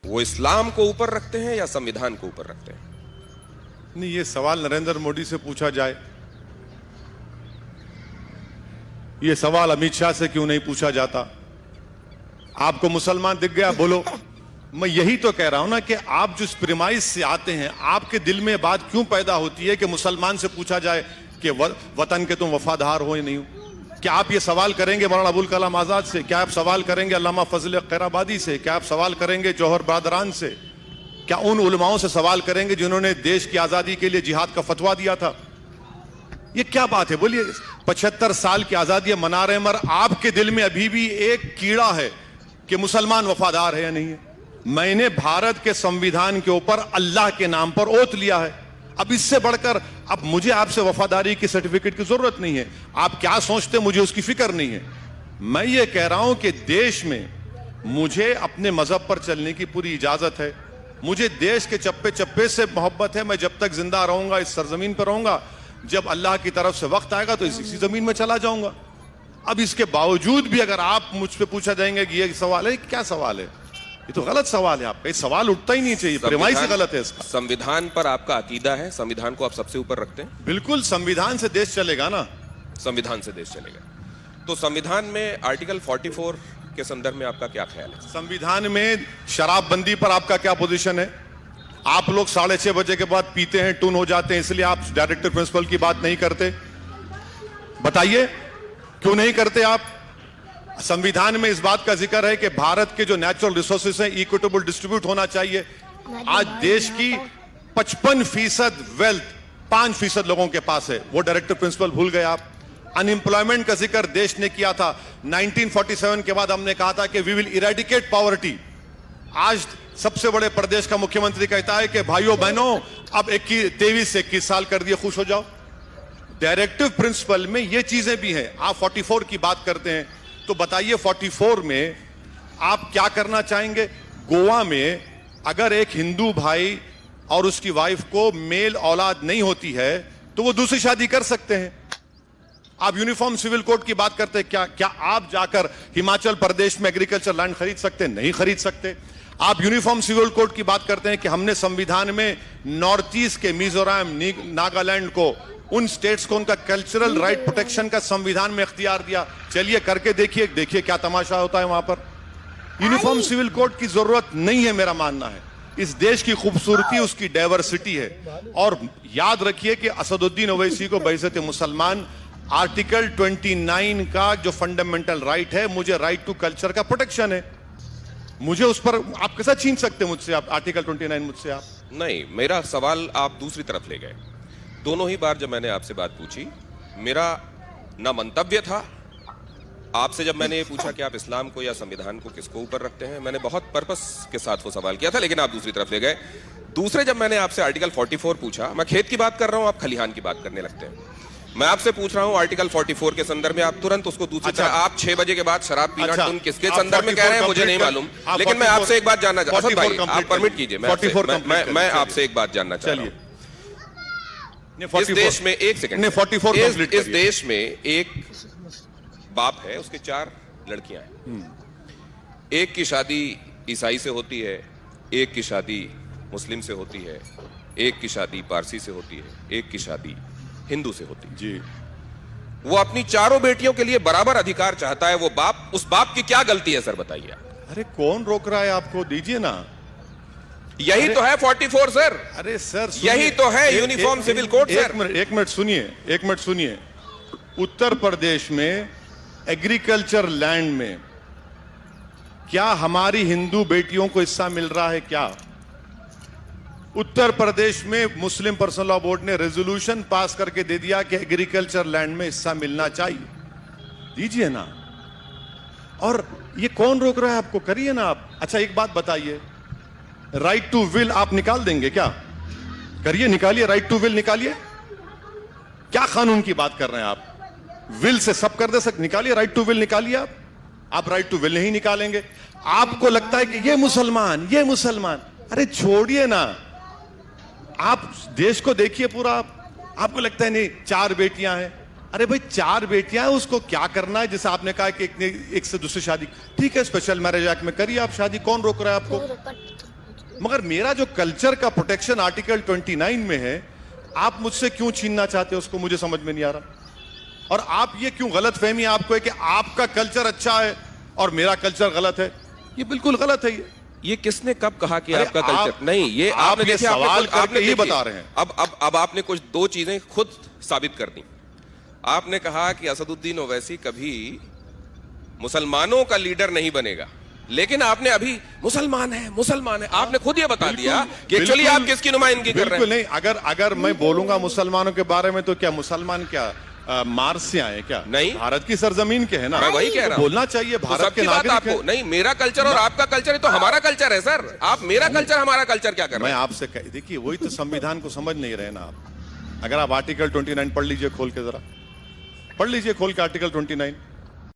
वो इस्लाम को ऊपर रखते हैं या संविधान को ऊपर रखते हैं? नहीं, ये सवाल नरेंद्र मोदी से पूछा जाए, ये सवाल अमित शाह से क्यों नहीं पूछा जाता? आपको मुसलमान दिख गया, बोलो। मैं यही तो कह रहा हूं ना कि आप जिस प्रिमाइस से आते हैं, आपके दिल में बात क्यों पैदा होती है कि मुसलमान से पूछा जाए कि वतन के तुम वफादार हो या नहीं हो? क्या आप ये सवाल करेंगे मौलाना अबुल कलाम आजाद से? क्या आप सवाल करेंगे अल्लामा फजल खैराबादी से? क्या आप सवाल करेंगे जौहर बरदरान से? क्या उन उलमाओं से सवाल करेंगे जिन्होंने देश की आजादी के लिए जिहाद का फतवा दिया था? ये क्या बात है? बोलिए। 75 साल की आजादी मना रहे हैं, मगर आपके दिल में अभी भी एक कीड़ा है कि मुसलमान वफादार है या नहीं है। मैंने भारत के संविधान के ऊपर अल्लाह के नाम पर ओथ लिया है। अब इससे बढ़कर अब मुझे आपसे वफादारी की सर्टिफिकेट की जरूरत नहीं है। आप क्या सोचते, मुझे उसकी फिक्र नहीं है। मैं ये कह रहा हूं कि देश में मुझे अपने मजहब पर चलने की पूरी इजाजत है। मुझे देश के चप्पे चप्पे से मोहब्बत है। मैं जब तक जिंदा रहूंगा, इस सरजमीन पर रहूंगा, जब अल्लाह की तरफ से वक्त आएगा तो इसी जमीन में चला जाऊंगा। अब इसके बावजूद भी अगर आप मुझ पे पूछा जाएंगे कि ये सवाल है, क्या सवाल है? ये तो गलत सवाल है। आपका सवाल उठता ही नहीं चाहिए, प्रेमाइस गलत है इसका। संविधान पर आपका अकीदा है, संविधान को आप सबसे ऊपर रखते हैं? बिल्कुल, संविधान से देश चलेगा ना। संविधान से देश चलेगा। तो संविधान में आर्टिकल 44 के संदर्भ में आपका क्या ख्याल है? संविधान में शराबबंदी पर आपका क्या पोजीशन है? आप लोग 6:30 बजे के बाद पीते हैं, टून हो जाते हैं, इसलिए आप डायरेक्टर प्रिंसिपल की बात नहीं करते। बताइए क्यों नहीं करते आप? संविधान में इस बात का जिक्र है कि भारत के जो नेचुरल रिसोर्सेस हैं इक्विटेबल डिस्ट्रीब्यूट होना चाहिए। आज देश की 55% वेल्थ 5% लोगों के पास है, वो डायरेक्टर प्रिंसिपल भूल गए आप। अनएम्प्लॉयमेंट का जिक्र देश ने किया था। 1947 के बाद हमने कहा था कि वी विल इरेडिकेट पॉवर्टी। आज सबसे बड़े प्रदेश का मुख्यमंत्री कहता है कि भाइयों बहनों अब 23 से 21 साल कर दिए, खुश हो जाओ। डायरेक्टिव प्रिंसिपल में ये चीजें भी हैं। आप 44 की बात करते हैं तो बताइए 44 में आप क्या करना चाहेंगे? गोवा में अगर एक हिंदू भाई और उसकी वाइफ को मेल औलाद नहीं होती है तो वो दूसरी शादी कर सकते हैं। आप यूनिफॉर्म सिविल कोड की बात करते हैं। क्या आप जाकर हिमाचल प्रदेश में एग्रीकल्चर लैंड खरीद सकते हैं? नहीं खरीद सकते। आप यूनिफॉर्म सिविल कोड की बात करते हैं कि हमने संविधान में नॉर्थ ईस्ट के मिजोरम, नागालैंड को, उन स्टेट्स को उनका कल्चरल राइट प्रोटेक्शन का संविधान में इख्तियार दिया। चलिए करके देखिए क्या तमाशा होता है वहां पर। यूनिफॉर्म सिविल कोड की जरूरत नहीं है, मेरा मानना है। इस देश की खूबसूरती उसकी डाइवर्सिटी है। और याद रखिए कि असदुद्दीन ओवैसी को बैसत मुसलमान आर्टिकल 29 का जो फंडामेंटल राइट है, मुझे राइट टू कल्चर का प्रोटेक्शन है। मुझे उस पर आप कैसा छीन सकते हैं मुझसे? आप आर्टिकल 29 मुझसे आप नहीं, मेरा सवाल आप दूसरी तरफ ले गए। दोनों ही बार जब मैंने आपसे बात पूछी, मेरा ना मंतव्य था आपसे जब मैंने ये पूछा कि आप इस्लाम को या संविधान को किसको ऊपर रखते हैं, मैंने बहुत पर्पस के साथ वो सवाल किया था, लेकिन आप दूसरी तरफ ले गए। दूसरे जब मैंने आपसे आर्टिकल 44 पूछा, मैं खेत की बात कर रहा हूं, आप खलिहान की बात करने लगते हैं। मैं आपसे पूछ रहा हूं आर्टिकल 44 के संदर्भ में, आप तुरंत उसको दूसरी तरफ। आप 6 बजे के बाद शराब पीना तुम किसके संदर्भ में कह रहे हैं मुझे नहीं मालूम, लेकिन मैं आपसे एक बात जानना चाहता हूं। भाई आप परमिट कीजिए, मैं आपसे एक बात जानना चाह रहा हूं। इस देश में एक सेकंड, इस देश में एक बाप है, उसके 4 लड़कियां हैं। एक की शादी ईसाई से होती है, एक की शादी मुस्लिम से होती है, एक की शादी पारसी से होती है, एक की शादी हिंदू से होती है जी। वो अपनी 4 बेटियों के लिए बराबर अधिकार चाहता है। वो बाप, उस बाप की क्या गलती है सर, बताइए। अरे कौन रोक रहा है आपको? दीजिए ना। यही तो है 44 सर। अरे सर यही तो है यूनिफॉर्म सिविल कोड सर। एक मिनट सुनिए। उत्तर प्रदेश में एग्रीकल्चर लैंड में क्या हमारी हिंदू बेटियों को हिस्सा मिल रहा है? क्या उत्तर प्रदेश में मुस्लिम पर्सनल लॉ बोर्ड ने रेजोल्यूशन पास करके दे दिया कि एग्रीकल्चर लैंड में हिस्सा मिलना चाहिए? दीजिए ना। और ये कौन रोक रहा है आपको? करिए ना आप। अच्छा एक बात बताइए, राइट टू विल आप निकाल देंगे क्या? करिए, निकालिए, राइट टू विल निकालिए। क्या कानून की बात कर रहे हैं आप? विल से सब कर दे सकते, निकालिए, राइट टू विल निकालिए। आप राइट टू विल नहीं निकालेंगे। आपको लगता है कि ये मुसलमान, अरे छोड़िए ना। आप देश को देखिए पूरा। आपको लगता है नहीं 4 बेटियां हैं, अरे भाई 4 बेटियां हैं, उसको क्या करना है? जैसे आपने कहा कि एक से दूसरी शादी, ठीक है, स्पेशल मैरिज एक्ट में करिए आप शादी, कौन रोक रहा है आपको? मगर मेरा जो कल्चर का प्रोटेक्शन आर्टिकल 29 में है, आप मुझसे क्यों छीनना चाहते हो उसको मुझे समझ में नहीं आ रहा। और आप ये क्यों गलत फहमी आपको है कि आपका कल्चर अच्छा है और मेरा कल्चर गलत है, ये बिल्कुल गलत है। ये किसने कब कहा कि अरे आपका कल्चर आप- नहीं, ये आप आपने ये देखिए, आपने सवाल खुद- करके आपने ही देखिए, बता रहे हैं। अब आपने कुछ दो चीजें खुद साबित कर दी। आपने कहा कि असदुद्दीन ओवैसी कभी मुसलमानों का लीडर नहीं बनेगा, लेकिन आपने अभी मुसलमान है आपने खुद ये बता दिया कि एक्चुअली आप किसकी नुमाइंदगी कर रहे बिल्कुल हैं। नहीं। अगर मैं बोलूंगा मुसलमानों के बारे में तो क्या मुसलमान क्या मार्स से आए क्या? नहीं। भारत की सरजमीन के है ना, मैं वही कह रहा तो हूं। बोलना चाहिए तो भारत के सबकी बात नागरिक आपको हैं। नहीं, मेरा कल्चर और आपका कल्चर है तो हमारा कल्चर है सर। आप मेरा कल्चर हमारा कल्चर क्या कर रहे मैं हैं? आपसे देखिए, वही तो संविधान को समझ नहीं रहे ना आप। अगर आप आर्टिकल 29 पढ़ लीजिए खोल के, जरा पढ़ लीजिए खोल के आर्टिकल 29।